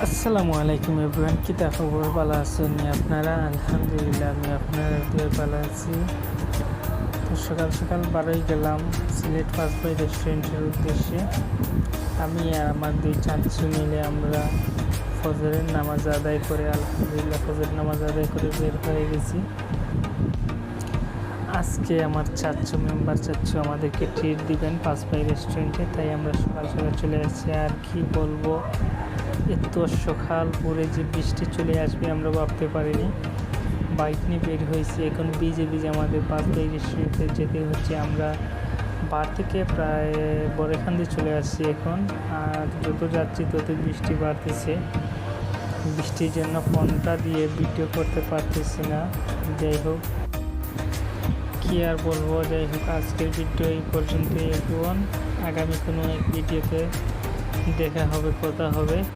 আসসালামু আলাইকুম এভরিওয়ান, কিতা খবর? ভালো আছেন আপনারা? আলহামদুলিল্লাহ, আমি আপনারা দিয়ে ভালো আছি। তো সকাল সকাল বারোই গেলাম সিলেট পাঁচবাই রেস্টুরেন্টের উদ্দেশ্যে। আমি আর আমার দুই চাচু মিলে আমরা ফজরের নামাজ আদায় করে আলহামদুলিল্লাহ ফজরের নামাজ আদায় করে বের হয়ে গেছি। আজকে আমার চাচ্চু আমাদেরকে ট্রিট দিবেন পাঁচবাই রেস্টুরেন্টে, তাই আমরা সকাল সকাল চলে আসছি। আর কি বলবো, এত সকাল পরে যে বৃষ্টি চলে আসবে আমরা ভাবতে পারিনি। বাইক নিয়ে বের হয়েছি, এখন ভিজে আমাদের পাঁচবাই রেস্টুরেন্টে যেতে হচ্ছে। আমরা বার থেকে প্রায় বরেখান্দি চলে আসছি এখন। আর যত যাচ্ছি তত বৃষ্টি বাড়তেছে, বৃষ্টির জন্য ফোনটা দিয়ে ভিডিও করতে পারতেছি না। যাই হোক, কি আর বলবো, যাই হোক আজকের ভিডিও এই পর্যন্তই। এভরিওয়ান, আগামী কোনো এক ভিডিওতে দেখা হবে, কথা হবে।